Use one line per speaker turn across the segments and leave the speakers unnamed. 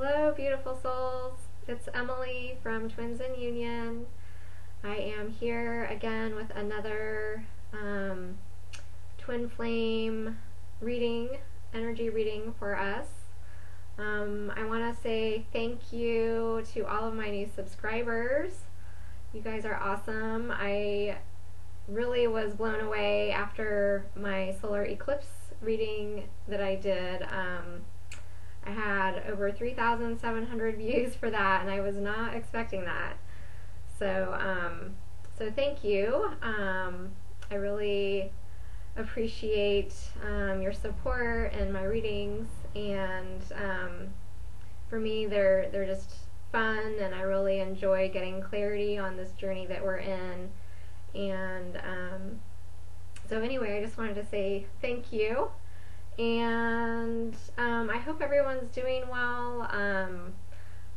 Hello, beautiful souls. It's Emily from Twins in Union. I am here again with another twin flame reading, energy reading for us. I want to say thank you to all of my new subscribers. You guys are awesome. I really was blown away after my solar eclipse reading that I did. I had over 3,700 views for that, and I was not expecting that. So thank you. I really appreciate your support and my readings, and for me, they're just fun, and I really enjoy getting clarity on this journey that we're in. And so anyway, I just wanted to say thank you. And I hope everyone's doing well. I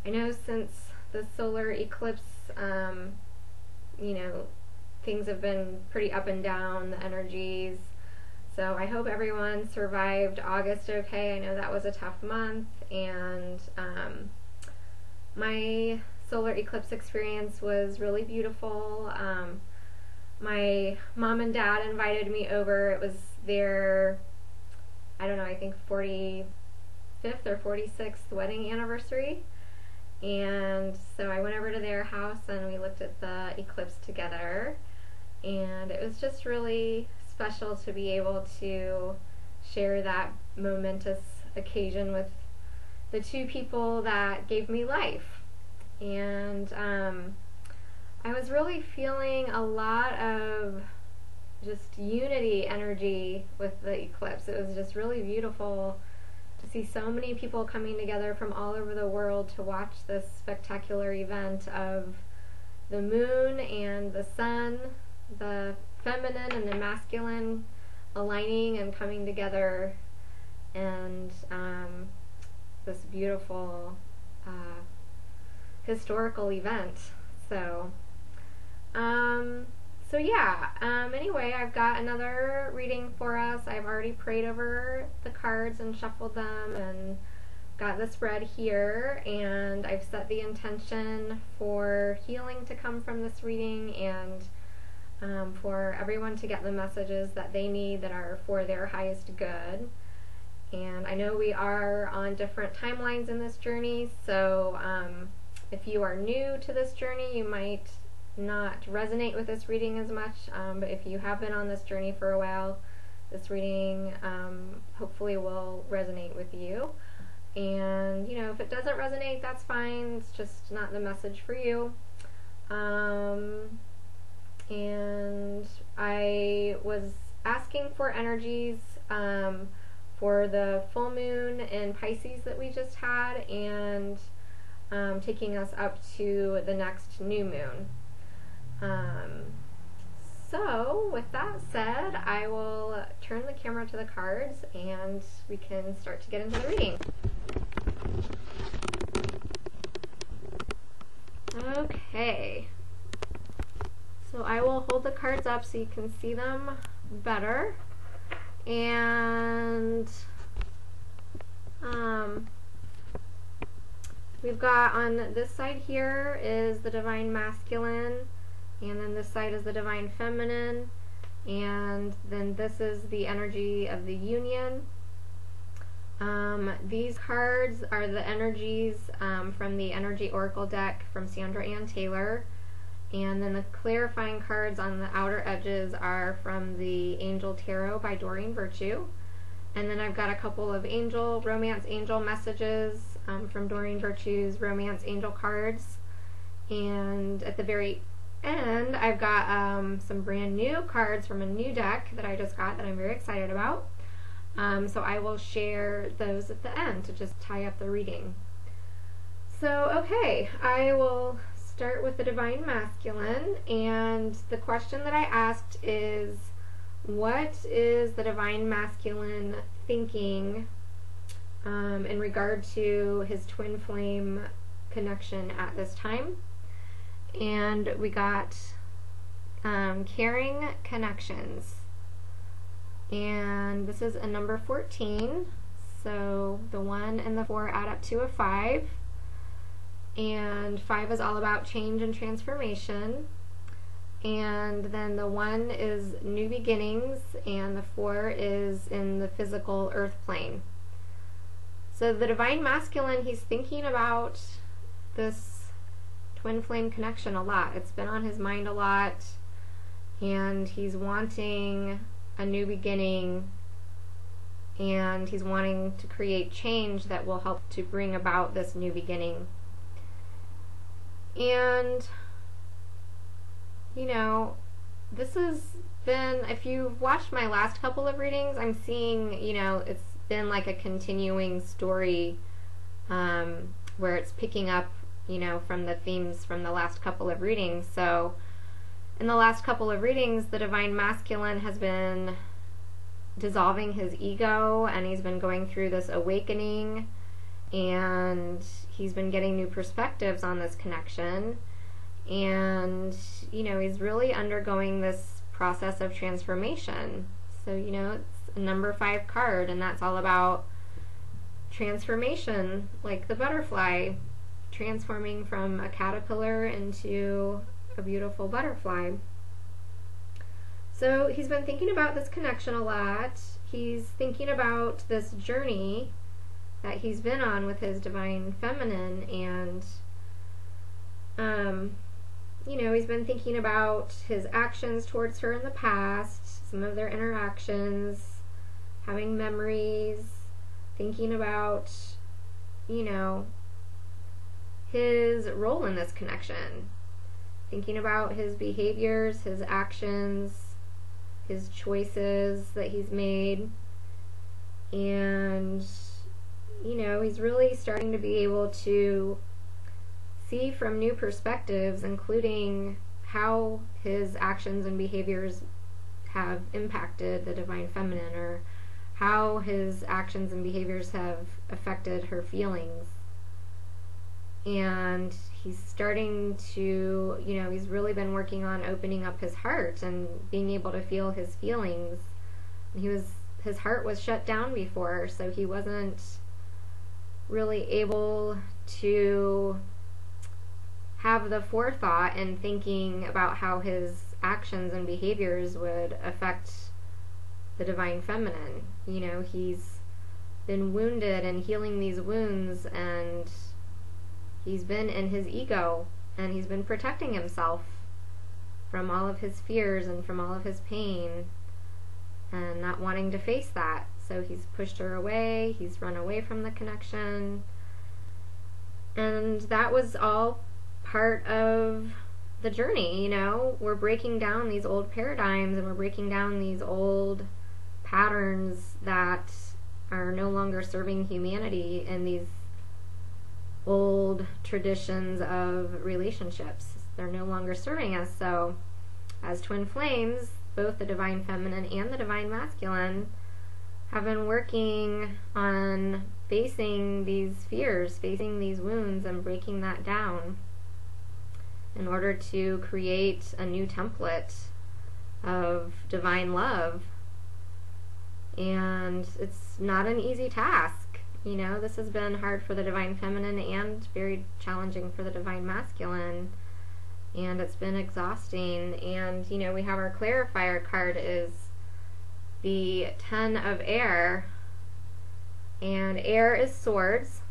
know since the solar eclipse, things have been pretty up and down, the energies. So I hope everyone survived August okay. I know that was a tough month, and my solar eclipse experience was really beautiful. My mom and dad invited me over. It was their, I don't know, I think 45th or 46th wedding anniversary. And so I went over to their house and we looked at the eclipse together. And it was just really special to be able to share that momentous occasion with the two people that gave me life. And I was really feeling a lot of just unity energy with the eclipse. It was just really beautiful to see so many people coming together from all over the world to watch this spectacular event of the moon and the sun, the feminine and the masculine aligning and coming together, and this beautiful historical event. Anyway, I've got another reading for us. I've already prayed over the cards and shuffled them and got the spread here, and I've set the intention for healing to come from this reading, and for everyone to get the messages that they need that are for their highest good. And I know we are on different timelines in this journey, so if you are new to this journey, you might not resonate with this reading as much, but if you have been on this journey for a while, this reading hopefully will resonate with you. And if it doesn't resonate, that's fine. It's just not the message for you. And I was asking for energies for the full moon in Pisces that we just had, and taking us up to the next new moon. So with that said, I will turn the camera to the cards and we can start to get into the reading. Okay, so I will hold the cards up so you can see them better. And we've got on this side here is the divine masculine, and then this side is the divine feminine, and then this is the energy of the union. These cards are the energies from the Energy Oracle deck from Sandra and Taylor, and then the clarifying cards on the outer edges are from the Angel Tarot by Doreen Virtue. And then I've got a couple of romance angel messages from Doreen Virtue's Romance Angel cards. And at the very end, I've got some brand new cards from a new deck that I just got that I'm very excited about. So I will share those at the end to just tie up the reading. So, okay, I will start with the divine masculine, and the question that I asked is, what is the divine masculine thinking in regard to his twin flame connection at this time? And we got caring connections, and this is a number 14. So the 1 and the 4 add up to a 5. And 5 is all about change and transformation. And then the 1 is new beginnings, and the 4 is in the physical earth plane. So the divine masculine, he's thinking about this twin flame connection a lot. It's been on his mind a lot, and he's wanting a new beginning, and he's wanting to create change that will help to bring about this new beginning. And, you know, this has been, if you've watched my last couple of readings, I'm seeing, you know, it's been like a continuing story where it's picking up, you know, from the themes from the last couple of readings. So in the last couple of readings, the divine masculine has been dissolving his ego, and he's been going through this awakening, and he's been getting new perspectives on this connection, and, you know, he's really undergoing this process of transformation. So, you know, it's a number 5 card, and that's all about transformation, like the butterfly transforming from a caterpillar into a beautiful butterfly. So he's been thinking about this connection a lot. He's thinking about this journey that he's been on with his divine feminine, and you know, he's been thinking about his actions towards her in the past, some of their interactions, having memories, thinking about, you know, his role in this connection, thinking about his behaviors, his actions, his choices that he's made. And, you know, he's really starting to be able to see from new perspectives, including how his actions and behaviors have impacted the divine feminine, or how his actions and behaviors have affected her feelings. And he's starting to, you know, he's really been working on opening up his heart and being able to feel his feelings. His heart was shut down before, so he wasn't really able to have the forethought and thinking about how his actions and behaviors would affect the divine feminine. You know, he's been wounded and healing these wounds, and he's been in his ego, and he's been protecting himself from all of his fears and from all of his pain, and not wanting to face that. So he's pushed her away, he's run away from the connection, and that was all part of the journey. You know, we're breaking down these old paradigms, and we're breaking down these old patterns that are no longer serving humanity, and these old traditions of relationships. They're no longer serving us. So as twin flames, both the divine feminine and the divine masculine have been working on facing these fears, facing these wounds, and breaking that down in order to create a new template of divine love. And it's not an easy task. You know, this has been hard for the divine feminine and very challenging for the divine masculine, and it's been exhausting. And, you know, we have our clarifier card is the 10 of air, and air is swords.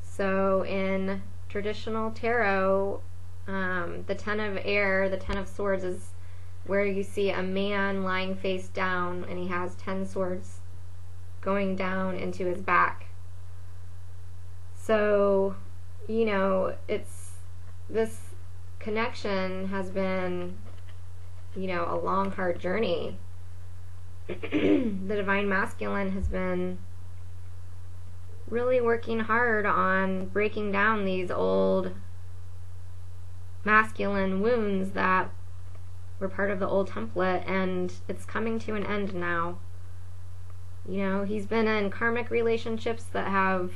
So in traditional tarot, the 10 of air, the 10 of swords, is where you see a man lying face down, and he has 10 swords going down into his back. So, you know, this connection has been, you know, a long, hard journey. The divine masculine has been really working hard on breaking down these old masculine wounds that were part of the old template, and it's coming to an end now. You know, he's been in karmic relationships that have,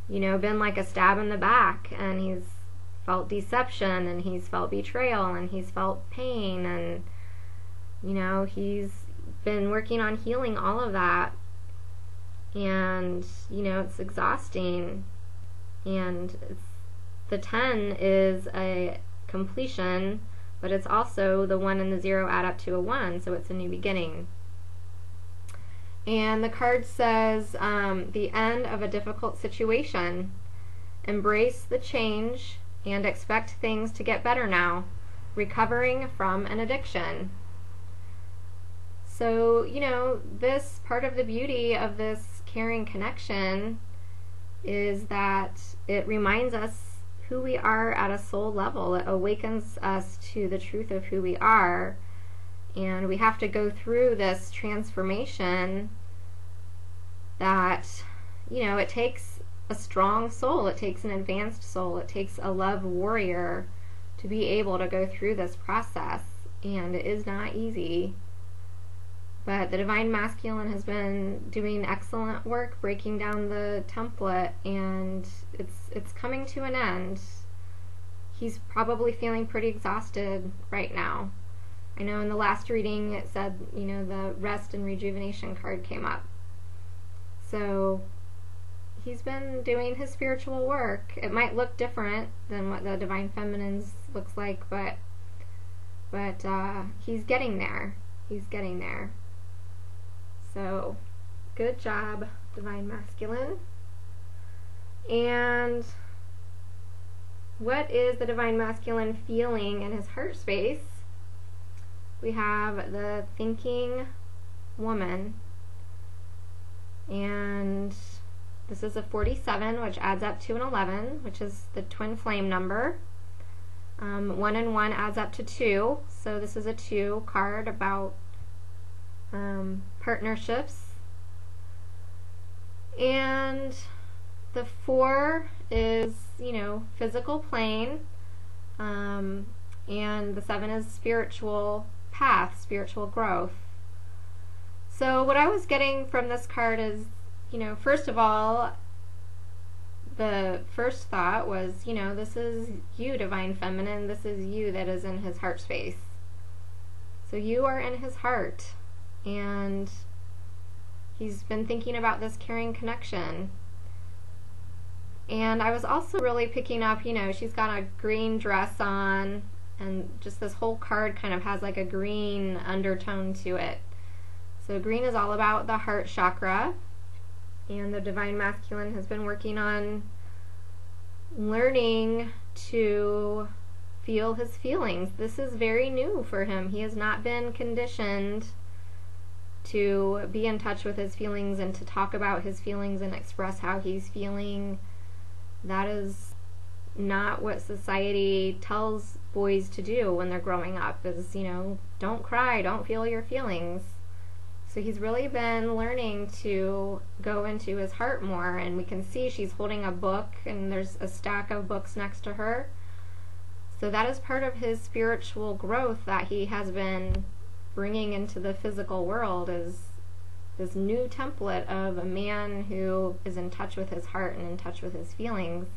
you know, been like a stab in the back, and he's felt deception, and he's felt betrayal, and he's felt pain, and, you know, he's been working on healing all of that. and it's exhausting. And the 10 is a completion, but it's also the 1 and the 0 add up to a 1, so it's a new beginning. And the card says the end of a difficult situation. Embrace the change and expect things to get better now. Recovering from an addiction. So, this part of the beauty of this caring connection is that it reminds us who we are at a soul level. It awakens us to the truth of who we are. And we have to go through this transformation that, it takes a strong soul. It takes an advanced soul. It takes a love warrior to be able to go through this process. And it is not easy. But the Divine Masculine has been doing excellent work breaking down the template, and it's coming to an end. He's probably feeling pretty exhausted right now. I know in the last reading it said, the rest and rejuvenation card came up. So he's been doing his spiritual work. It might look different than what the Divine Feminine's looks like, but he's getting there. He's getting there. So, good job, Divine Masculine. And what is the Divine Masculine feeling in his heart space? We have the thinking woman. And this is a 47, which adds up to an 11, which is the twin flame number. 1 and 1 adds up to 2. So this is a 2 card about partnerships. And the 4 is, physical plane. And the 7 is spiritual path, spiritual growth. So what I was getting from this card is, first of all, the first thought was, this is you, Divine Feminine. This is you that is in his heart space. So you are in his heart. And he's been thinking about this caring connection. And I was also really picking up, she's got a green dress on, and just this whole card kind of has like a green undertone to it. So green is all about the heart chakra, and the Divine Masculine has been working on learning to feel his feelings. This is very new for him. He has not been conditioned to be in touch with his feelings and to talk about his feelings and express how he's feeling. That is not what society tells boys to do when they're growing up, is, don't cry, don't feel your feelings. So he's really been learning to go into his heart more, and we can see she's holding a book, and there's a stack of books next to her. So that is part of his spiritual growth that he has been bringing into the physical world, is this new template of a man who is in touch with his heart and in touch with his feelings.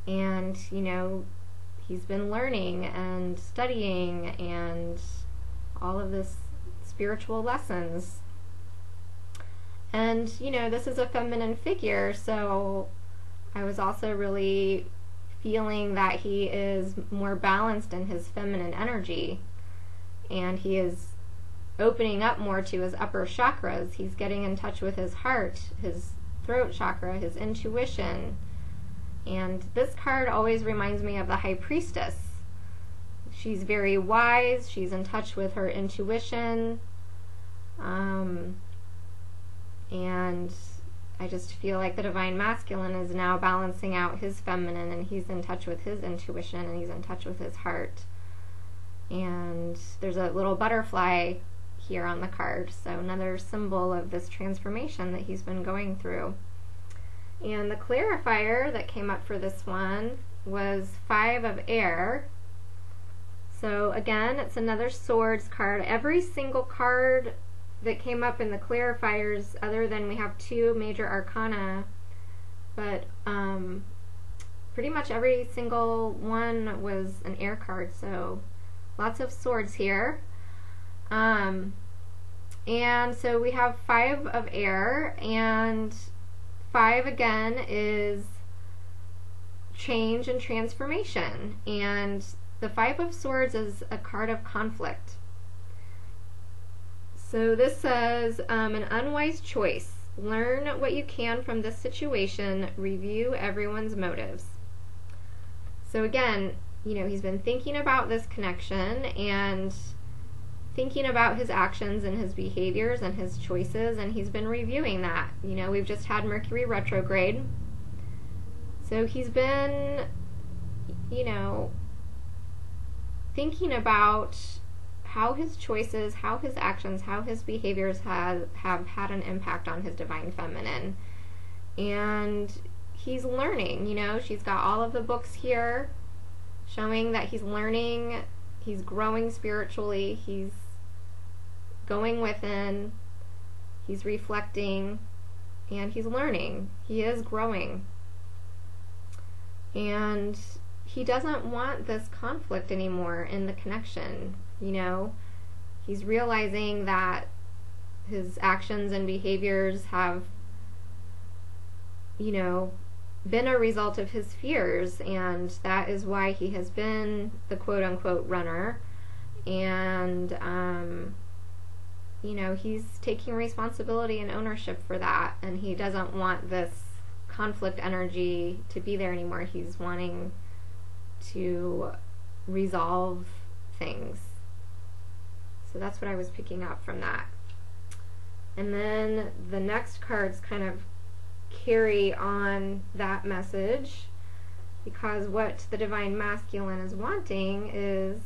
And, he's been learning and studying and all of this spiritual lessons. And, this is a feminine figure, so I was also really feeling that he is more balanced in his feminine energy. And he is opening up more to his upper chakras. He's getting in touch with his heart, his throat chakra, his intuition. And this card always reminds me of the High Priestess. She's very wise. She's in touch with her intuition. And I just feel like the Divine Masculine is now balancing out his feminine, and he's in touch with his intuition, and he's in touch with his heart. And there's a little butterfly here on the card, so another symbol of this transformation that he's been going through. And the clarifier that came up for this one was 5 of air. So again, it's another swords card. Every single card that came up in the clarifiers, other than we have 2 major arcana, but pretty much every single one was an air card, so lots of swords here. And so we have 5 of air, and 5 again is change and transformation. And the 5 of Swords is a card of conflict. So this says an unwise choice. Learn what you can from this situation. Review everyone's motives. So again, you know, he's been thinking about this connection and thinking about his actions and his behaviors and his choices, and he's been reviewing that. You know, we've just had Mercury retrograde. So he's been, you know, thinking about how his choices, how his actions, how his behaviors have had an impact on his divine feminine. And he's learning, you know, she's got all of the books here showing that he's learning, he's growing spiritually, he's going within, he's reflecting, and he's learning. He is growing. And he doesn't want this conflict anymore in the connection, you know. He's realizing that his actions and behaviors have, you know, been a result of his fears, and that is why he has been the quote-unquote runner. And you know, he's taking responsibility and ownership for that, and he doesn't want this conflict energy to be there anymore. He's wanting to resolve things. So that's what I was picking up from that. And then the next cards kind of carry on that message, because what the Divine Masculine is wanting is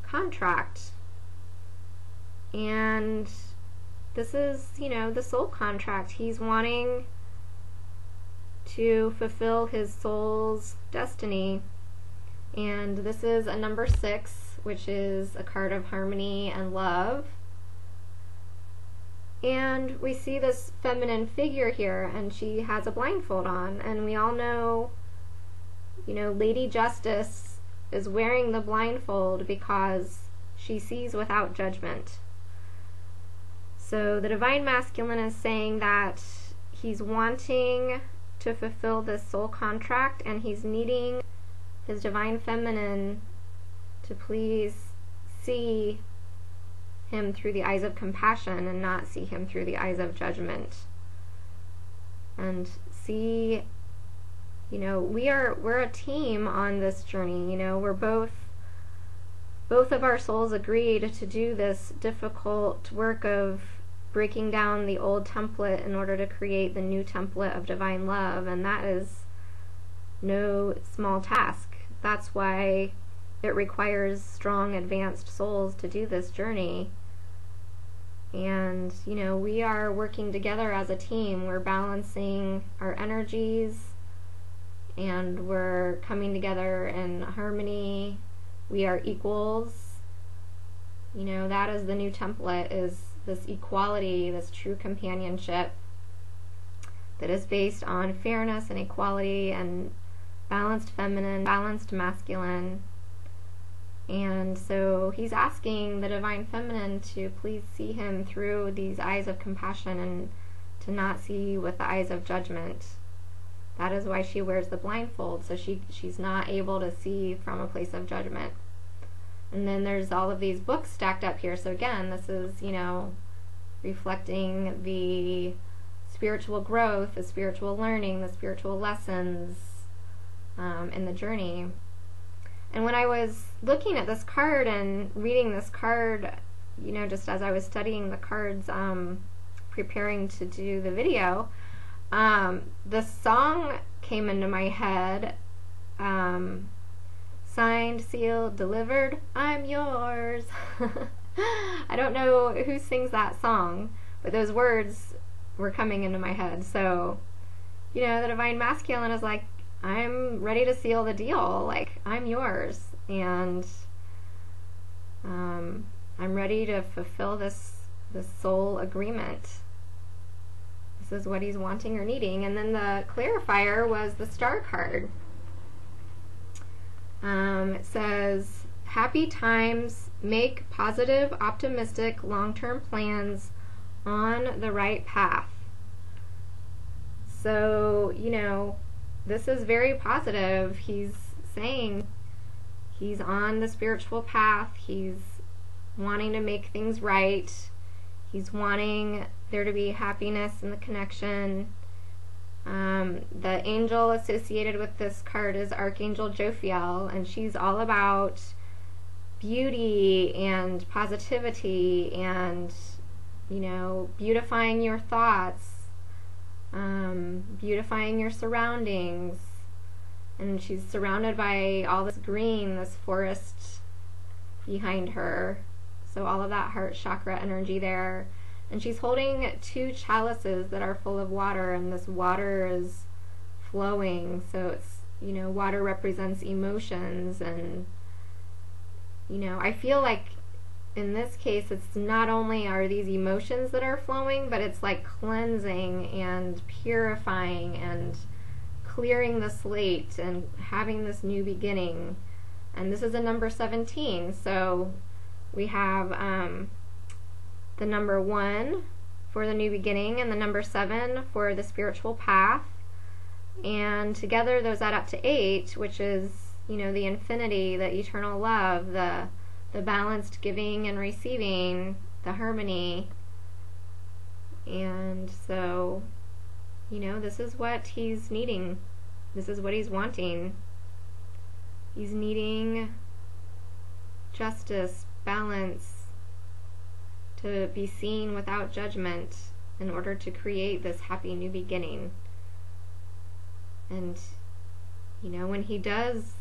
contract. And this is, you know, the soul contract. He's wanting to fulfill his soul's destiny. And this is a number 6, which is a card of harmony and love. And we see this feminine figure here, and she has a blindfold on. And we all know, you know, Lady Justice is wearing the blindfold because she sees without judgment. So the Divine Masculine is saying that he's wanting to fulfill this soul contract, and he's needing his Divine Feminine to please see him through the eyes of compassion and not see him through the eyes of judgment. And see, you know, we're a team on this journey. You know, we're both of our souls agreed to do this difficult work of breaking down the old template in order to create the new template of divine love, and that is no small task. That's why it requires strong, advanced souls to do this journey. And, you know, we are working together as a team. We're balancing our energies, and we're coming together in harmony. We are equals. You know, that is the new template, is this equality, this true companionship that is based on fairness and equality and balanced feminine, balanced masculine. And so he's asking the Divine Feminine to please see him through these eyes of compassion and to not see with the eyes of judgment. That is why she wears the blindfold, so she's not able to see from a place of judgment. And then there's all of these books stacked up here. So again, this is, you know, reflecting the spiritual growth, the spiritual learning, the spiritual lessons in the journey. And when I was looking at this card and reading this card, you know, just as I was studying the cards, preparing to do the video, the song came into my head. Signed, sealed, delivered, I'm yours. I don't know who sings that song, but those words were coming into my head. So, you know, the Divine Masculine is like, I'm ready to seal the deal. Like, I'm yours. And I'm ready to fulfill this soul agreement. This is what he's wanting or needing. And then the clarifier was the Star card. It says, happy times make positive, optimistic, long-term plans on the right path. So, you know, this is very positive. He's saying he's on the spiritual path. He's wanting to make things right. He's wanting there to be happiness in the connection. The angel associated with this card is Archangel Jophiel, and she's all about beauty and positivity and, you know, beautifying your thoughts, beautifying your surroundings. And she's surrounded by all this green, this forest behind her. So all of that heart chakra energy there. And she's holding 2 chalices that are full of water, and this water is flowing. So it's, you know, water represents emotions, and, you know, I feel like in this case it's not only are these emotions that are flowing, but it's like cleansing and purifying and clearing the slate and having this new beginning. And this is a number 17, so we have the number 1 for the new beginning and the number 7 for the spiritual path, and together those add up to 8, which is, you know, the infinity, the eternal love, the balanced giving and receiving, the harmony. And so, you know, this is what he's needing. This is what he's wanting. He's needing justice, balance, to be seen without judgment in order to create this happy new beginning. And, you know, when he does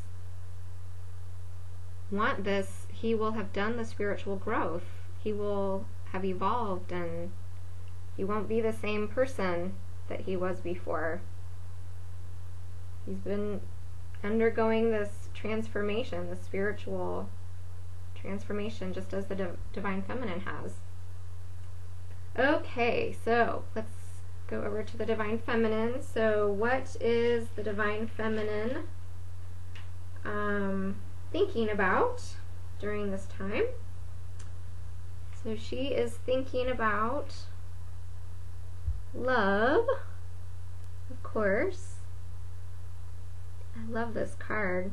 want this, he will have done the spiritual growth. He will have evolved, and he won't be the same person that he was before. He's been undergoing this transformation, the spiritual transformation, just as the Divine Feminine has. Okay, so let's go over to the Divine Feminine. So what is the Divine Feminine thinking about during this time? So she is thinking about love, of course. I love this card.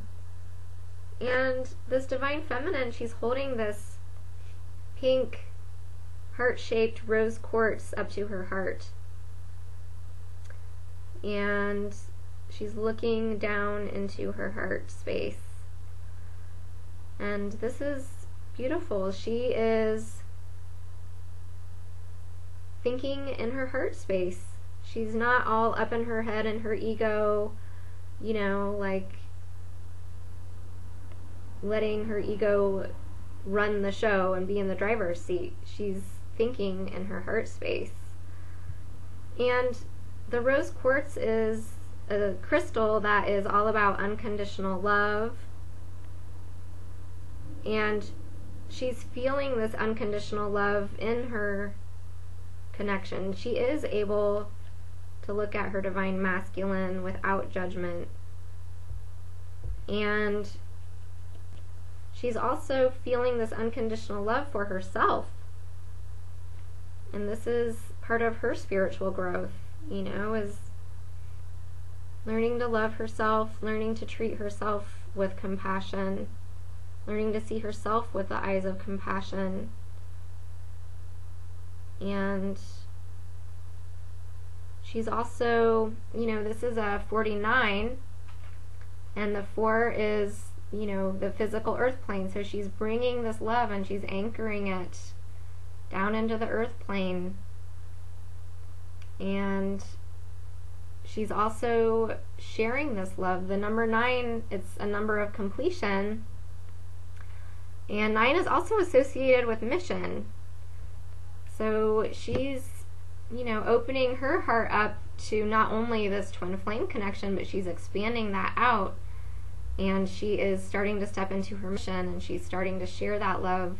And this Divine Feminine, she's holding this pink heart-shaped rose quartz up to her heart. And she's looking down into her heart space. And this is beautiful. She is thinking in her heart space. She's not all up in her head and her ego, you know, like letting her ego run the show and be in the driver's seat. She's thinking in her heart space. And the rose quartz is a crystal that is all about unconditional love. And she's feeling this unconditional love in her connection. She is able to look at her divine masculine without judgment. And she's also feeling this unconditional love for herself. And this is part of her spiritual growth, you know, is learning to love herself, learning to treat herself with compassion, learning to see herself with the eyes of compassion. And she's also, you know, this is a 49, and the 4 is, you know, the physical earth plane. So she's bringing this love and she's anchoring it down into the earth plane. And she's also sharing this love. The number 9, it's a number of completion. And 9 is also associated with mission. So she's, you know, opening her heart up to not only this twin flame connection, but she's expanding that out. And she is starting to step into her mission, and she's starting to share that love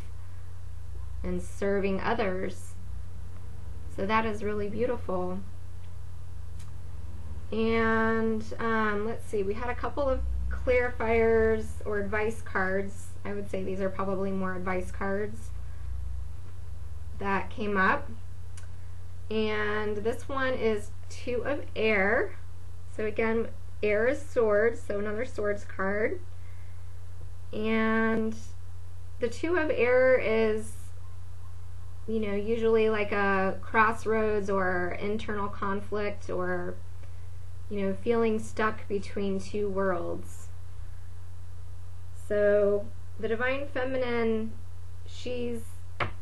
and serving others. So that is really beautiful. And let's see, we had a couple of clarifiers or advice cards. I would say these are probably more advice cards that came up. And this one is Two of Air. So again, air is swords, so another swords card. And the Two of Air is, you know, usually like a crossroads or internal conflict, or, you know, feeling stuck between two worlds. So the Divine Feminine, she's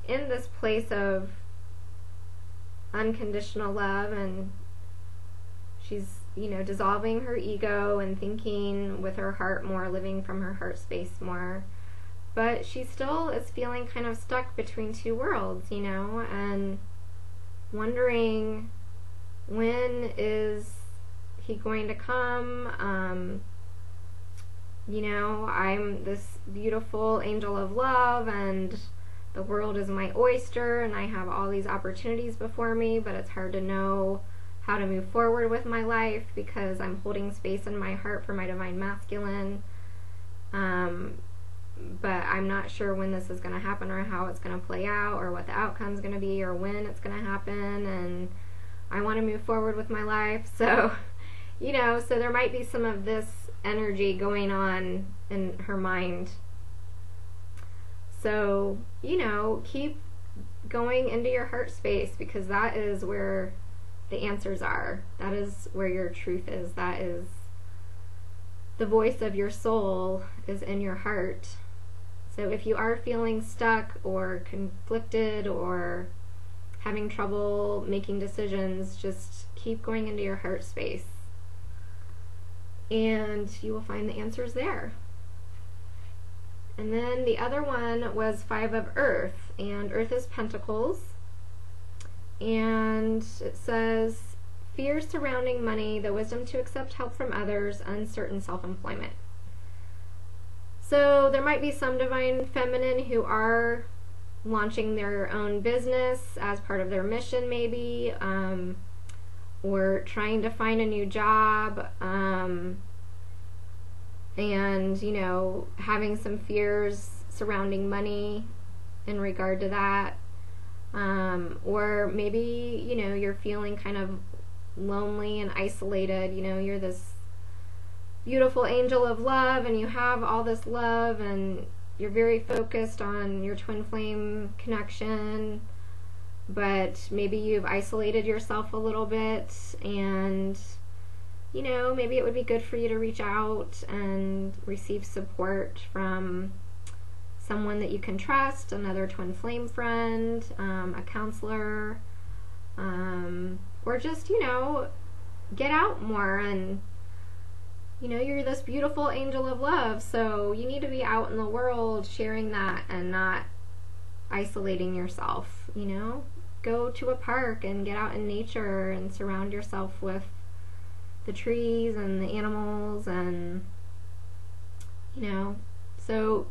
in this place of unconditional love, and she's, you know, dissolving her ego and thinking with her heart more, living from her heart space more. But she still is feeling kind of stuck between two worlds, you know, and wondering, when is he going to come? You know, I'm this beautiful angel of love, and the world is my oyster, and I have all these opportunities before me, but it's hard to know how to move forward with my life because I'm holding space in my heart for my Divine Masculine. But I'm not sure when this is going to happen, or how it's going to play out, or what the outcome's going to be, or when it's going to happen, and I want to move forward with my life. So, you know, so there might be some of this energy going on in her mind. So, you know, keep going into your heart space, because that is where the answers are. That is where your truth is. That is the voice of your soul, is in your heart. So if you are feeling stuck or conflicted or having trouble making decisions, just keep going into your heart space, and you will find the answers there. And then the other one was Five of Earth, and Earth is Pentacles, and it says, fears surrounding money, the wisdom to accept help from others, uncertain self-employment. So there might be some Divine Feminine who are launching their own business as part of their mission, maybe, or trying to find a new job, and, you know, having some fears surrounding money in regard to that. Or maybe, you know, you're feeling kind of lonely and isolated. You know, you're this beautiful angel of love, and you have all this love, and you're very focused on your twin flame connection, but maybe you've isolated yourself a little bit, and, you know, maybe it would be good for you to reach out and receive support from someone that you can trust, another twin flame friend, a counselor, or just, you know, get out more. And, you know, you're this beautiful angel of love, so you need to be out in the world sharing that and not isolating yourself, you know. Go to a park and get out in nature and surround yourself with the trees and the animals, and, you know. So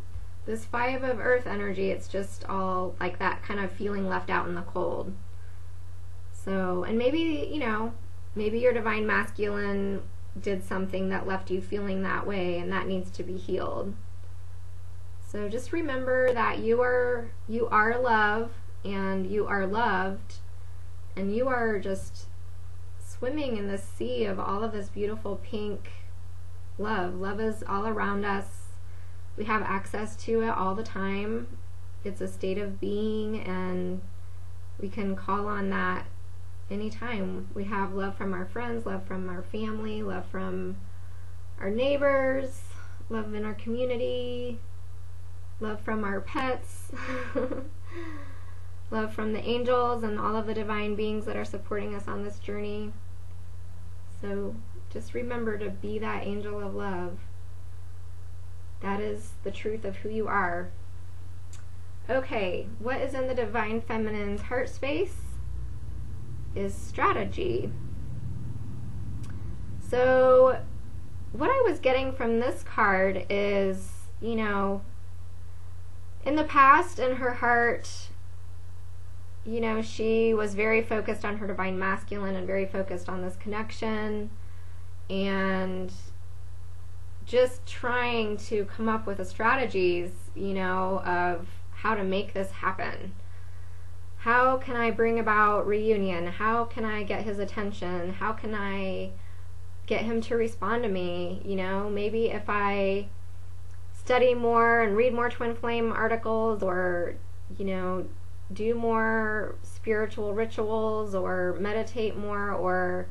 this Five of Earth energy, it's just all like that kind of feeling left out in the cold. So, and maybe, you know, maybe your Divine Masculine did something that left you feeling that way, and that needs to be healed. So just remember that you are love, and you are loved, and you are just swimming in this sea of all of this beautiful pink love. Love is all around us. We have access to it all the time. It's a state of being, and we can call on that anytime. We have love from our friends, love from our family, love from our neighbors, love in our community, love from our pets, love from the angels and all of the divine beings that are supporting us on this journey. So just remember to be that angel of love. That is the truth of who you are. Okay, what is in the Divine Feminine's heart space is strategy. So what I was getting from this card is, you know, in the past, in her heart, you know, she was very focused on her Divine Masculine and very focused on this connection, and just trying to come up with the strategies, you know, of how to make this happen. How can I bring about reunion? How can I get his attention? How can I get him to respond to me? You know, maybe if I study more and read more twin flame articles, or, you know, do more spiritual rituals, or meditate more, or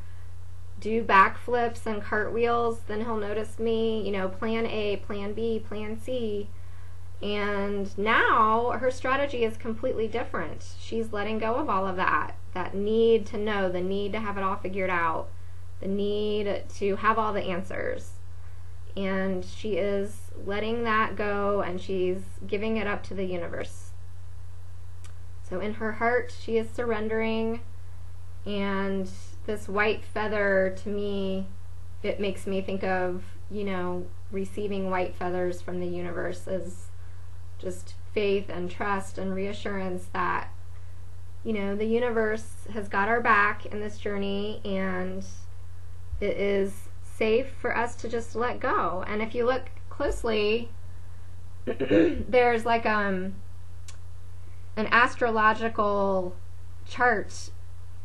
do backflips and cartwheels, then he'll notice me. You know, plan A, plan B, plan C. And now her strategy is completely different. She's letting go of all of that need to know, the need to have it all figured out, the need to have all the answers. And she is letting that go, and she's giving it up to the universe. So in her heart, she is surrendering. And this white feather, to me, it makes me think of, you know, receiving white feathers from the universe as just faith and trust and reassurance that, you know, the universe has got our back in this journey, and it is safe for us to just let go. And if you look closely, there's like an astrological chart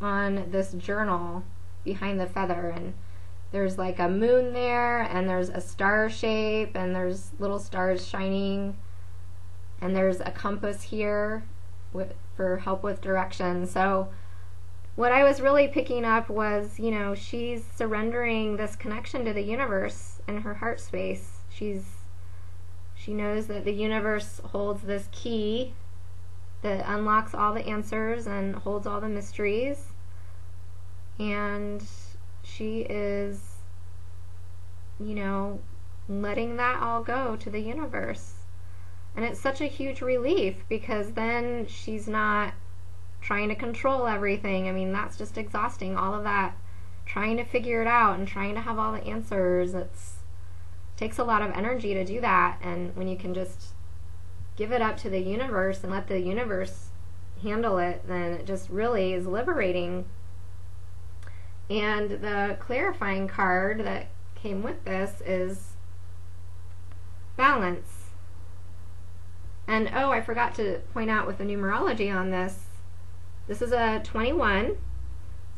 on this journal behind the feather, and there's like a moon there, and there's a star shape, and there's little stars shining, and there's a compass here for help with direction. So what I was really picking up was, you know, she's surrendering this connection to the universe in her heart space. She knows that the universe holds this key that unlocks all the answers and holds all the mysteries, and she is, you know, letting that all go to the universe. And it's such a huge relief, because then she's not trying to control everything. I mean, that's just exhausting. All of that trying to figure it out and trying to have all the answers, it takes a lot of energy to do that. And when you can just give it up to the universe and let the universe handle it, then it just really is liberating. And the clarifying card that came with this is balance. And oh, I forgot to point out with the numerology on this, this is a 21.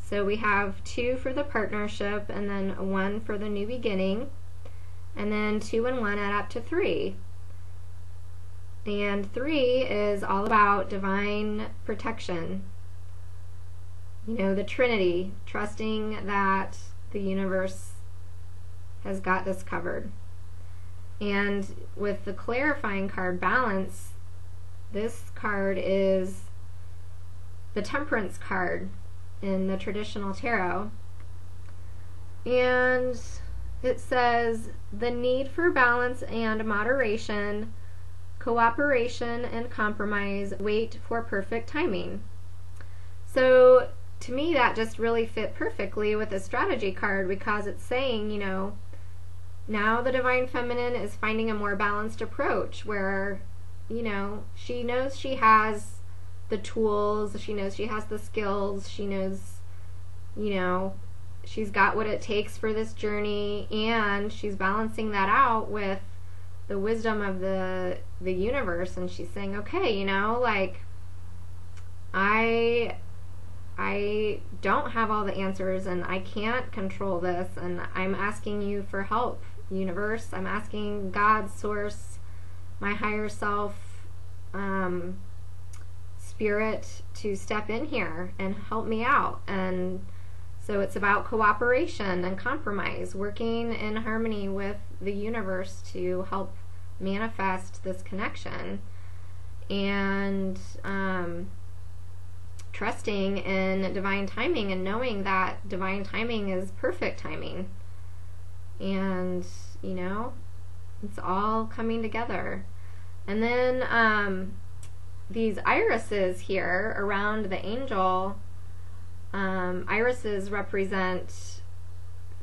So we have 2 for the partnership, and then 1 for the new beginning, and then 2 and 1 add up to 3. And 3 is all about divine protection. You know, the Trinity, trusting that the universe has got this covered. And with the clarifying card, balance, this card is the Temperance card in the traditional tarot. And it says, the need for balance and moderation, cooperation and compromise, wait for perfect timing. So to me, that just really fit perfectly with the strategy card, because it's saying, you know, now the Divine Feminine is finding a more balanced approach where, you know, she knows she has the tools, she knows she has the skills, she knows, you know, she's got what it takes for this journey, and she's balancing that out with the wisdom of the universe. And she's saying, okay, you know, like, I don't have all the answers, and I can't control this, and I'm asking you for help, universe. I'm asking God, source, my higher self, spirit, to step in here and help me out. And so it's about cooperation and compromise, working in harmony with the universe to help manifest this connection, and trusting in divine timing, and knowing that divine timing is perfect timing. And, you know, it's all coming together. And then these irises here around the angel, irises represent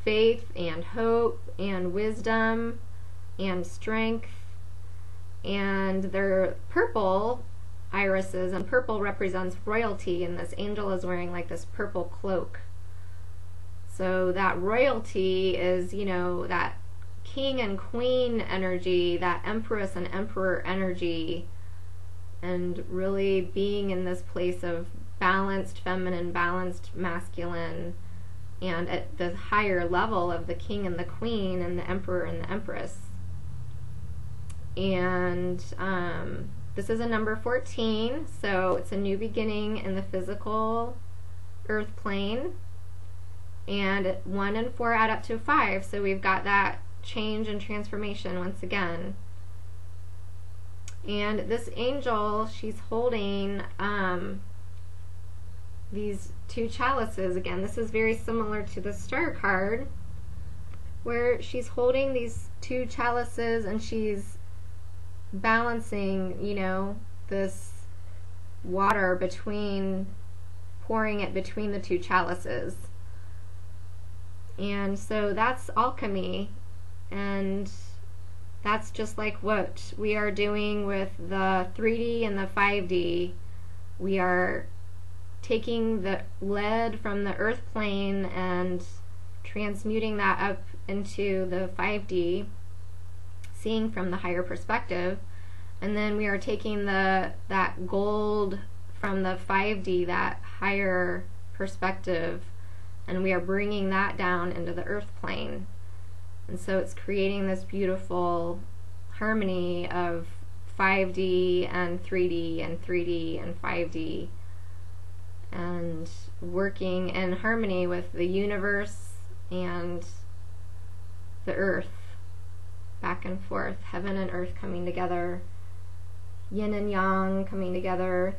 faith and hope and wisdom and strength, and they're purple irises, and purple represents royalty, and this angel is wearing like this purple cloak. So that royalty is, you know, that king and queen energy, that empress and emperor energy, and really being in this place of balanced feminine, balanced masculine, and at the higher level of the king and the queen and the emperor and the empress. And this is a number 14, so it's a new beginning in the physical earth plane. And 1 and 4 add up to 5, so we've got that change and transformation once again. And this angel, she's holding these 2 chalices. Again, this is very similar to the star card, where she's holding these 2 chalices and she's balancing, you know, this water between, pouring it between the 2 chalices. And so that's alchemy, and that's just like what we are doing with the 3D and the 5D. We are taking the lead from the earth plane and transmuting that up into the 5D, seeing from the higher perspective, and then we are taking that gold from the 5D, that higher perspective, and we are bringing that down into the earth plane. And so it's creating this beautiful harmony of 5D and 3D and 3D and 5D, and working in harmony with the universe and the earth, back and forth, heaven and earth coming together, yin and yang coming together.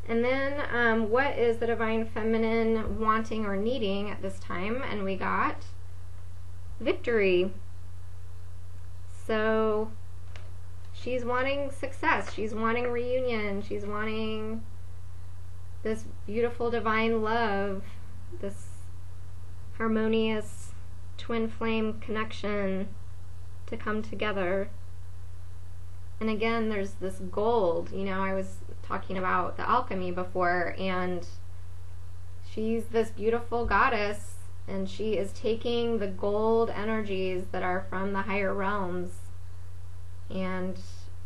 And then what is the divine feminine wanting or needing at this time? And we got victory. So she's wanting success, she's wanting reunion, she's wanting this beautiful divine love, this harmonious twin flame connection to come together. And again, there's this gold, you know, I was talking about the alchemy before, and she's this beautiful goddess, and she is taking the gold energies that are from the higher realms, and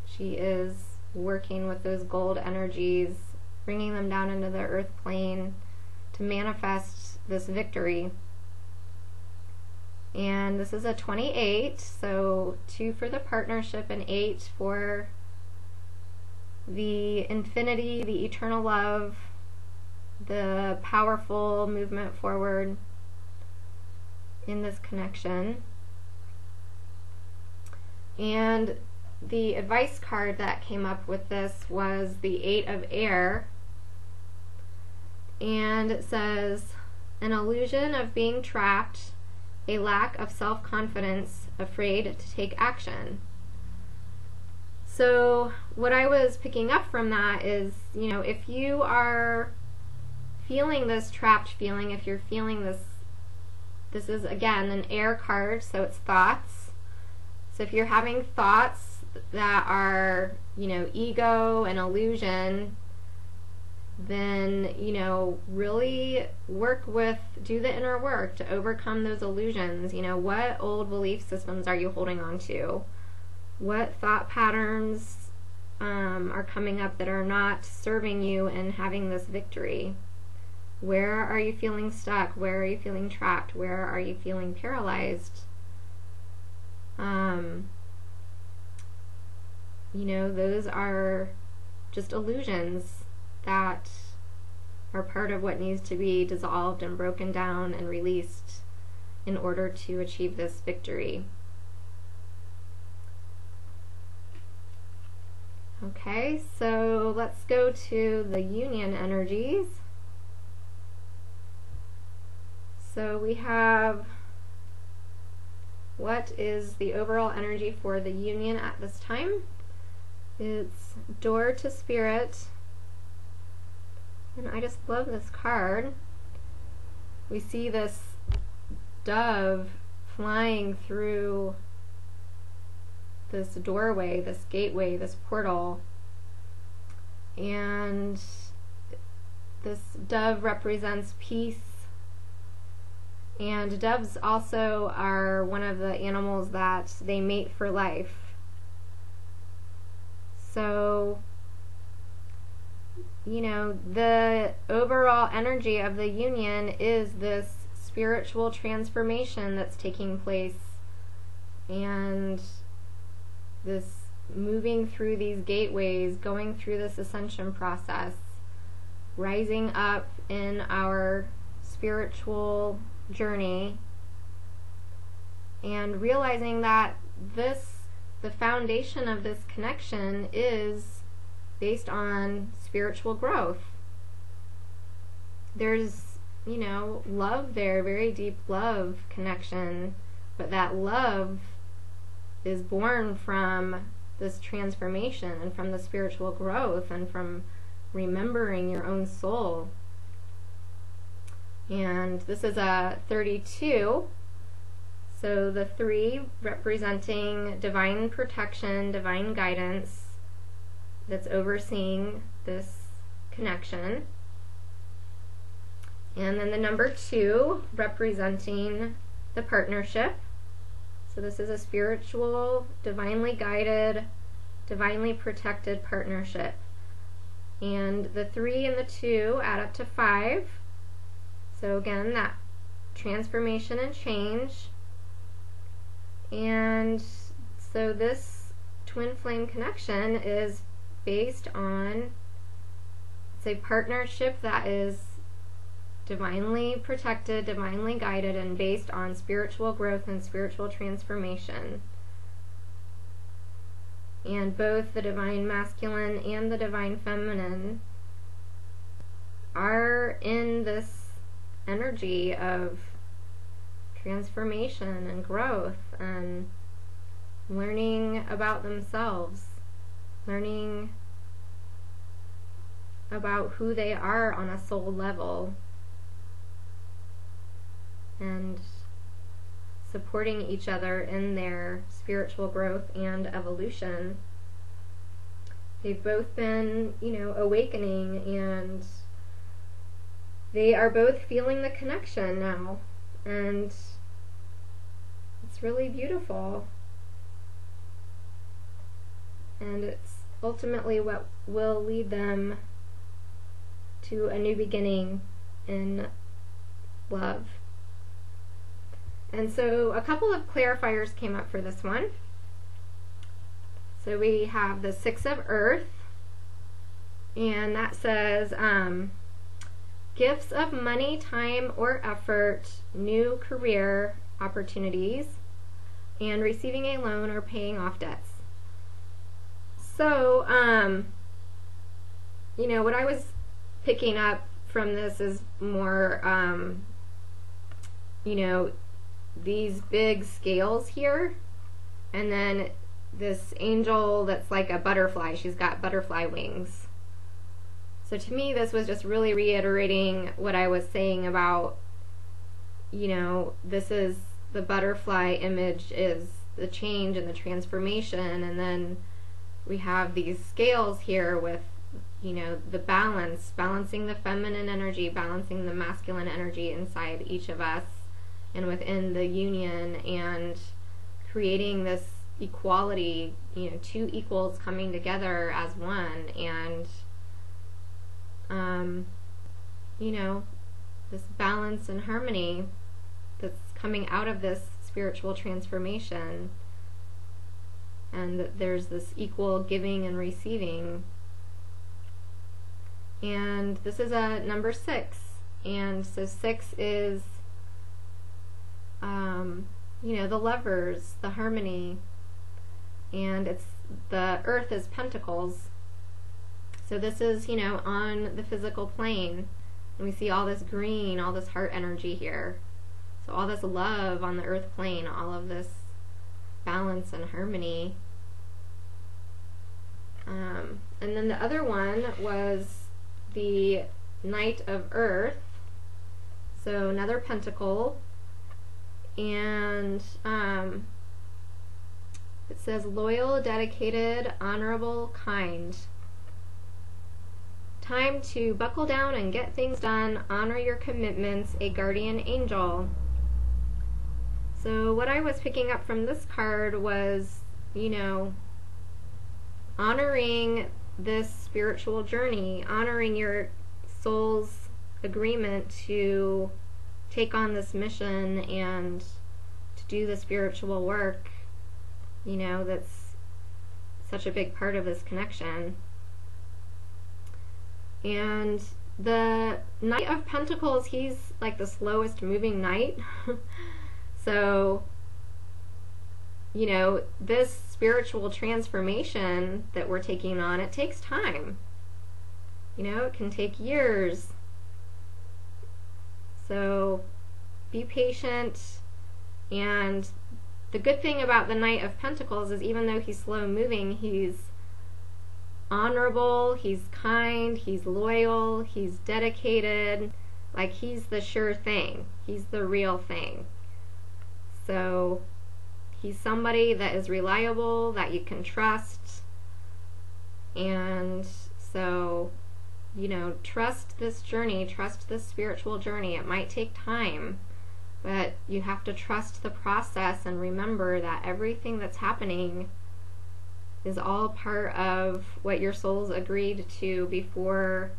she is working with those gold energies, bringing them down into the earth plane to manifest this victory. And this is a 28, so 2 for the partnership and 8 for the infinity, the eternal love, the powerful movement forward in this connection. And the advice card that came up with this was the 8 of air, and it says, an illusion of being trapped, a lack of self-confidence, afraid to take action. So what I was picking up from that is, you know, if you are feeling this trapped feeling, if you're feeling this is again an air card, so it's thoughts. So if you're having thoughts that are, you know, ego and illusion, then, you know, really do the inner work to overcome those illusions. You know, what old belief systems are you holding on to? What thought patterns are coming up that are not serving you in having this victory? Where are you feeling stuck? Where are you feeling trapped? Where are you feeling paralyzed? You know, those are just illusions that are part of what needs to be dissolved and broken down and released in order to achieve this victory. Okay, so let's go to the union energies. So we have, what is the overall energy for the union at this time? It's door to spirit. And I just love this card. We see this dove flying through this doorway, this gateway, this portal. And this dove represents peace And doves also are one of the animals that they mate for life. So, you know, the overall energy of the union is this spiritual transformation that's taking place, and this moving through these gateways, going through this ascension process, rising up in our spiritual journey, and realizing that the foundation of this connection is based on spiritual growth. There's, you know, love there, very deep love connection, but that love is born from this transformation and from the spiritual growth and from remembering your own soul. And this is a 32, so the 3 representing divine protection, divine guidance that's overseeing this connection. And then the number 2 representing the partnership. So this is a spiritual, divinely guided, divinely protected partnership. And the 3 and the 2 add up to 5. So again, that transformation and change. And so this twin flame connection is based on, it's a partnership that is divinely protected, divinely guided, and based on spiritual growth and spiritual transformation. And both the divine masculine and the divine feminine are in this energy of transformation and growth and learning about themselves, learning about who they are on a soul level, and supporting each other in their spiritual growth and evolution. They've both been, you know, awakening, and they are both feeling the connection now, and it's really beautiful. And it's ultimately what will lead them to a new beginning in love. And so a couple of clarifiers came up for this one. So we have the 6 of Earth, and that says gifts of money, time, or effort, new career opportunities, and receiving a loan or paying off debts. So, you know, what I was picking up from this is more, you know, these big scales here, and then this angel that's like a butterfly. She's got butterfly wings. So to me, this was just really reiterating what I was saying about, you know, this is the butterfly image is the change and the transformation, and then we have these scales here with, you know, the balance, balancing the feminine energy, balancing the masculine energy inside each of us and within the union, and creating this equality, you know, 2 equals coming together as one, and you know, this balance and harmony that's coming out of this spiritual transformation, and there's this equal giving and receiving. And this is a number 6, and so 6 is you know, the lovers, the harmony, and it's the Earth is Pentacles. So this is, you know, on the physical plane, and we see all this green, all this heart energy here. So all this love on the Earth plane, all of this balance and harmony. And then the other one was the Knight of Earth, so another pentacle, and it says loyal, dedicated, honorable, kind. Time to buckle down and get things done, honor your commitments, a guardian angel. So what I was picking up from this card was, you know, honoring this spiritual journey, honoring your soul's agreement to take on this mission and to do the spiritual work, you know, that's such a big part of this connection. And the Knight of Pentacles, he's like the slowest moving knight. So, you know, this spiritual transformation that we're taking on, it takes time. You know, it can take years. So be patient. And the good thing about the Knight of Pentacles is even though he's slow moving, he's honorable, he's kind, he's loyal, he's dedicated. Like, he's the sure thing. He's the real thing. So he's somebody that is reliable, that you can trust. And so, you know, trust this journey, trust this spiritual journey. It might take time, but you have to trust the process and remember that everything that's happening is all part of what your souls agreed to before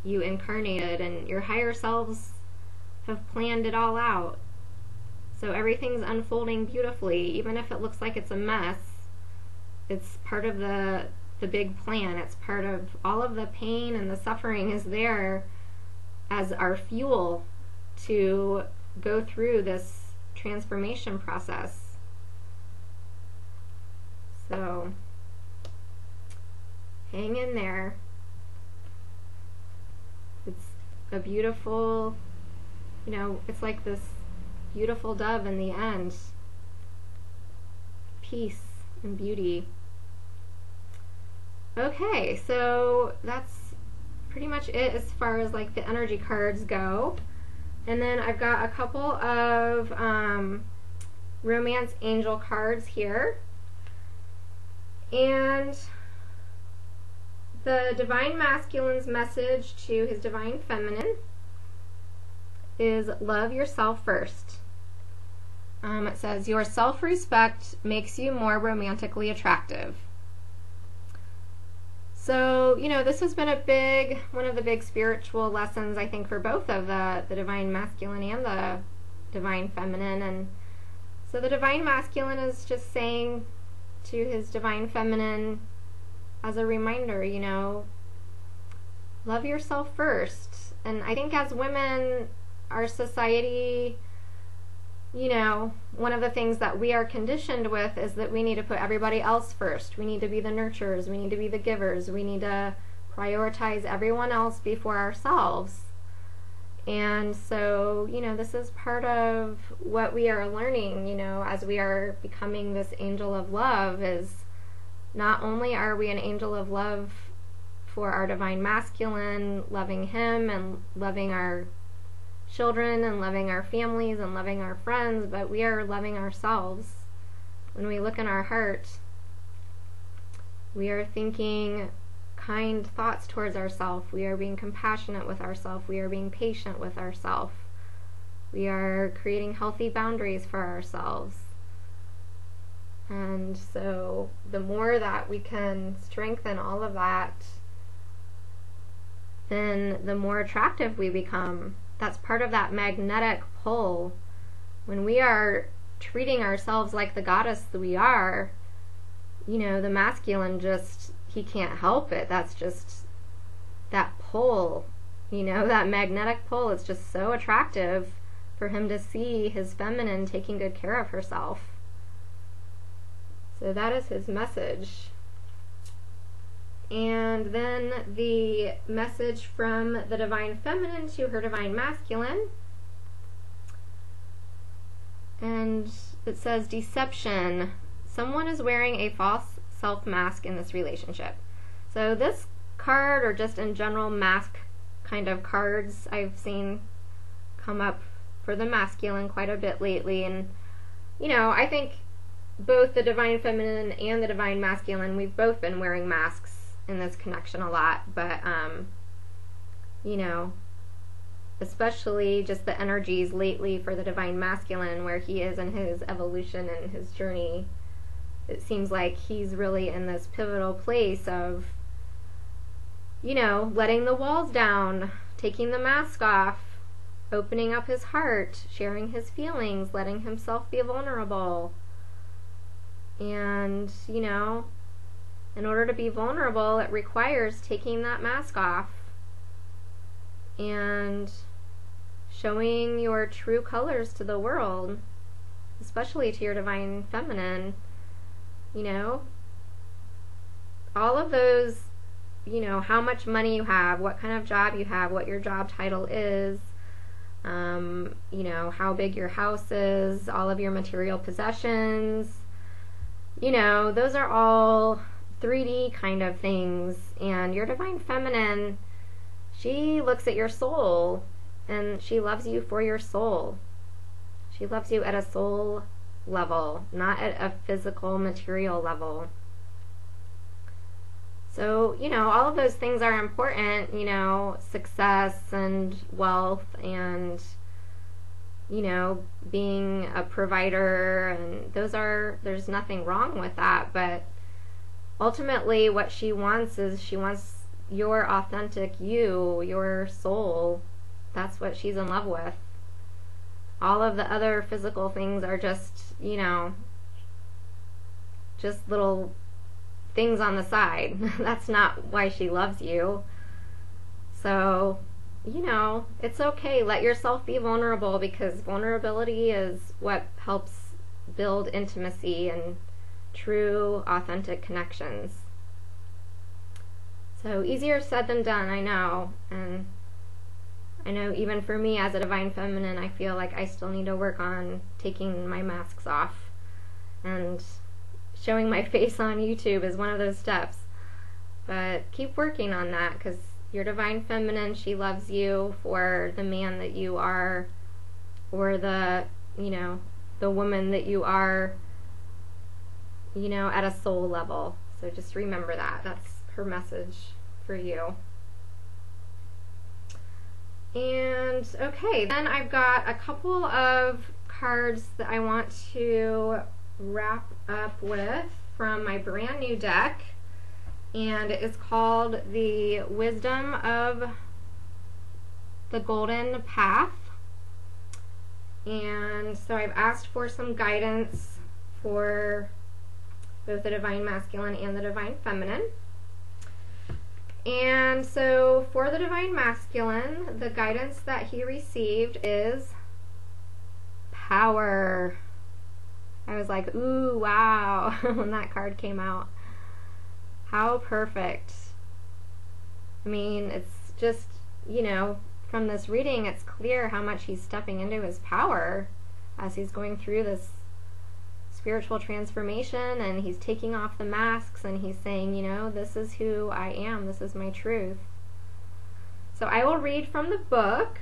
you incarnated, and your higher selves have planned it all out. So everything's unfolding beautifully, even if it looks like it's a mess. It's part of the big plan. It's part of all of the pain, and the suffering is there as our fuel to go through this transformation process. So hang in there. It's a beautiful, you know, it's like this beautiful dove in the end. Peace and beauty. Okay, so that's pretty much it as far as like the energy cards go. And then I've got a couple of romance angel cards here. And the Divine Masculine's message to his Divine Feminine is love yourself first. It says, your self-respect makes you more romantically attractive. So, you know, this has been one of the big spiritual lessons, I think, for both of the Divine Masculine and the Divine Feminine. And so the Divine Masculine is just saying to his Divine Feminine as a reminder, you know, love yourself first. And I think as women, our society, you know, one of the things that we are conditioned with is that we need to put everybody else first. We need to be the nurturers. We need to be the givers. We need to prioritize everyone else before ourselves. And so, you know, this is part of what we are learning, you know, as we are becoming this angel of love, is not only are we an angel of love for our Divine Masculine, loving him and loving our children and loving our families and loving our friends, but we are loving ourselves. When we look in our heart, we are thinking kind thoughts towards ourselves. We are being compassionate with ourselves. We are being patient with ourselves. We are creating healthy boundaries for ourselves. And so the more that we can strengthen all of that, then the more attractive we become. That's part of that magnetic pull. When we are treating ourselves like the goddess that we are, you know, the masculine just, he can't help it. That's just that pull, you know, that magnetic pull. It's just so attractive for him to see his feminine taking good care of herself. So that is his message. And then the message from the Divine Feminine to her Divine Masculine. And it says, deception. Someone is wearing a false self-mask in this relationship. So this card, or just in general mask kind of cards, I've seen come up for the masculine quite a bit lately. And, you know, I think both the Divine Feminine and the Divine Masculine, we've both been wearing masks in this connection a lot, but you know, especially just the energies lately for the divine masculine, where he is in his evolution and his journey. It seems like he's really in this pivotal place of, you know, letting the walls down, taking the mask off, opening up his heart, sharing his feelings, letting himself be vulnerable. And, you know, in order to be vulnerable, it requires taking that mask off and showing your true colors to the world, especially to your divine feminine. You know, all of those, you know, how much money you have, what kind of job you have, what your job title is, you know, how big your house is, all of your material possessions, you know, those are all 3D kind of things. And your divine feminine, she looks at your soul, and she loves you for your soul. She loves you at a soul level, not at a physical, material level. So, you know, all of those things are important, you know, success and wealth and, you know, being a provider, and there's nothing wrong with that, but ultimately what she wants is she wants your authentic you, your soul. That's what she's in love with. All of the other physical things are just, you know, just little things on the side. That's not why she loves you. So, you know, it's okay. Let yourself be vulnerable, because vulnerability is what helps build intimacy and true, authentic connections. So, easier said than done, I know. And I know even for me as a divine feminine, I feel like I still need to work on taking my masks off. And showing my face on YouTube is one of those steps. But keep working on that, because your divine feminine, she loves you for the man that you are, or the, you know, the woman that you are, you know, at a soul level. So just remember that. That's her message for you. And okay, then I've got a couple of cards that I want to wrap up with from my brand new deck, and it is called the Wisdom of the Golden Path. And so I've asked for some guidance for both the divine masculine and the divine feminine. And so for the divine masculine, the guidance that he received is power. I was like, ooh, wow, when that card came out. How perfect. I mean, it's just, you know, from this reading, it's clear how much he's stepping into his power as he's going through this spiritual transformation, and he's taking off the masks, and he's saying, you know, this is who I am, this is my truth. So I will read from the book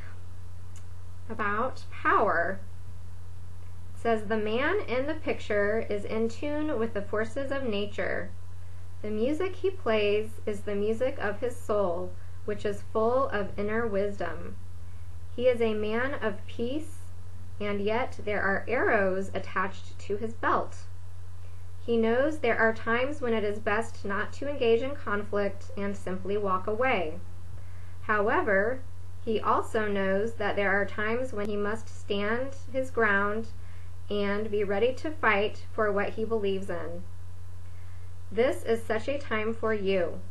about power. It says, the man in the picture is in tune with the forces of nature. The music he plays is the music of his soul, which is full of inner wisdom. He is a man of peace, and yet there are arrows attached to his belt. He knows there are times when it is best not to engage in conflict and simply walk away. However, he also knows that there are times when he must stand his ground and be ready to fight for what he believes in. This is such a time for you.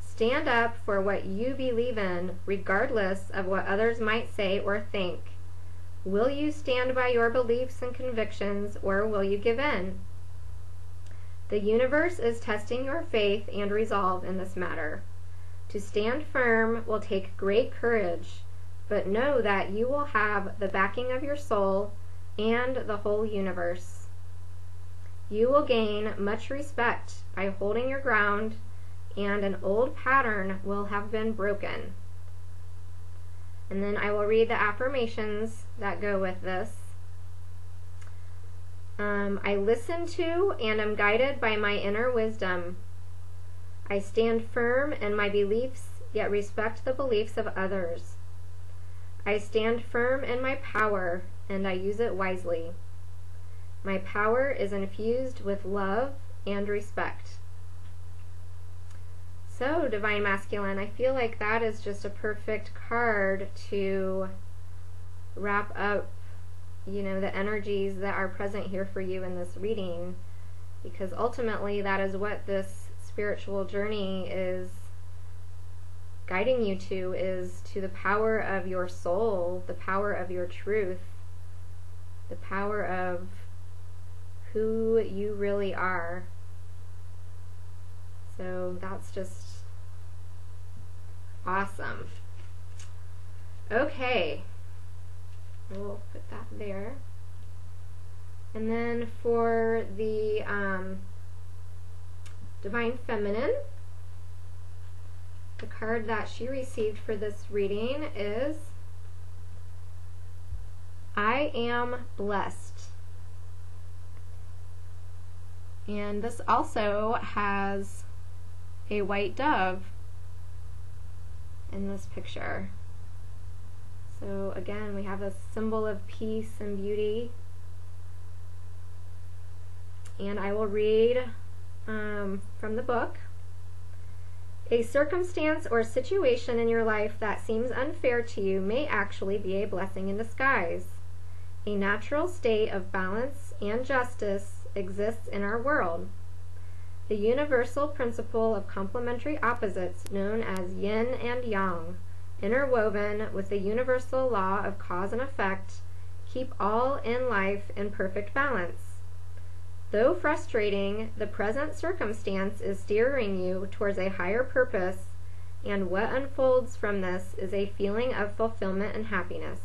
Stand up for what you believe in, regardless of what others might say or think. Will you stand by your beliefs and convictions, or will you give in? The universe is testing your faith and resolve in this matter. To stand firm will take great courage, but know that you will have the backing of your soul and the whole universe. You will gain much respect by holding your ground, and an old pattern will have been broken. And then I will read the affirmations that go with this. I listen to and am guided by my inner wisdom. I stand firm in my beliefs, yet respect the beliefs of others. I stand firm in my power, and I use it wisely. My power is infused with love and respect. So, Divine Masculine, I feel like that is just a perfect card to wrap up, the energies that are present here for you in this reading, because ultimately that is what this spiritual journey is guiding you to, is to the power of your soul, the power of your truth, the power of who you really are. So that's just awesome. Okay, we'll put that there. And then for the Divine Feminine, the card that she received for this reading is I am blessed. And this also has a white dove in this picture. So again, we have a symbol of peace and beauty. And I will read from the book. A circumstance or situation in your life that seems unfair to you may actually be a blessing in disguise. A natural state of balance and justice exists in our world. The universal principle of complementary opposites, known as yin and yang, interwoven with the universal law of cause and effect, keep all in life in perfect balance. Though frustrating, the present circumstance is steering you towards a higher purpose, and what unfolds from this is a feeling of fulfillment and happiness.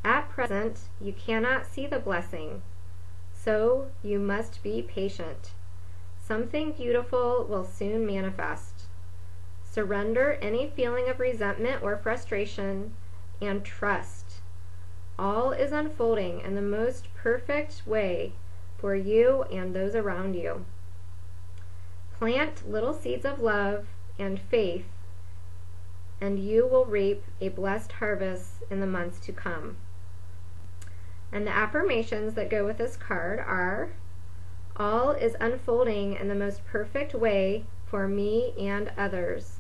At present, you cannot see the blessing, so you must be patient. Something beautiful will soon manifest. Surrender any feeling of resentment or frustration and trust. All is unfolding in the most perfect way for you and those around you. Plant little seeds of love and faith, and you will reap a blessed harvest in the months to come. And the affirmations that go with this card are, all is unfolding in the most perfect way for me and others.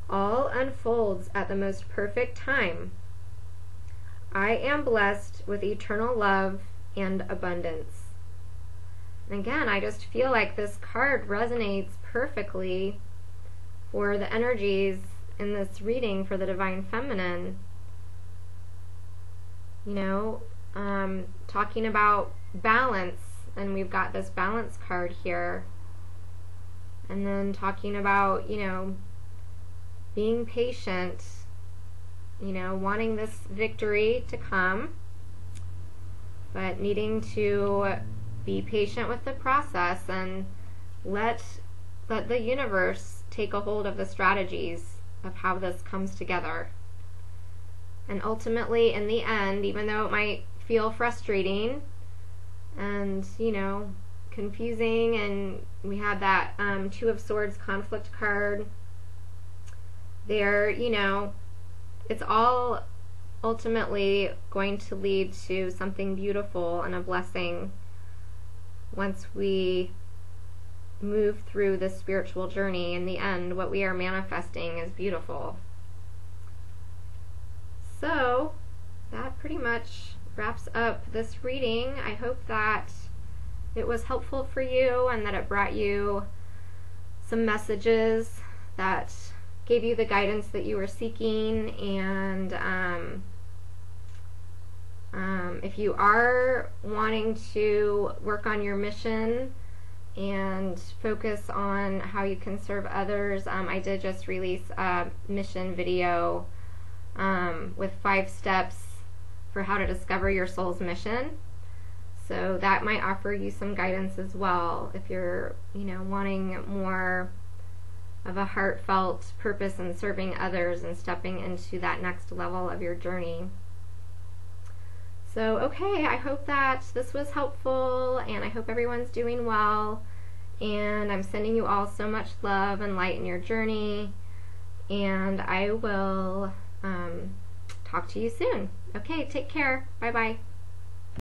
All unfolds at the most perfect time. I am blessed with eternal love and abundance. And again, I just feel like this card resonates perfectly for the energies in this reading for the Divine Feminine. Talking about balance, and we've got this balance card here. And then talking about, being patient, wanting this victory to come, but needing to be patient with the process and let the universe take a hold of the strategies of how this comes together. And ultimately, in the end, even though it might feel frustrating and, confusing, and we had that Two of Swords conflict card there, it's all ultimately going to lead to something beautiful and a blessing once we move through this spiritual journey. In the end, what we are manifesting is beautiful. So that pretty much wraps up this reading. I hope that it was helpful for you and that it brought you some messages that gave you the guidance that you were seeking. And if you are wanting to work on your mission and focus on how you can serve others, I did just release a mission video with 5 steps for how to discover your soul's mission. So that might offer you some guidance as well if you're, wanting more of a heartfelt purpose in serving others and stepping into that next level of your journey. So, okay, I hope that this was helpful, and I hope everyone's doing well, and I'm sending you all so much love and light in your journey, and I will talk to you soon. Okay, take care. Bye-bye.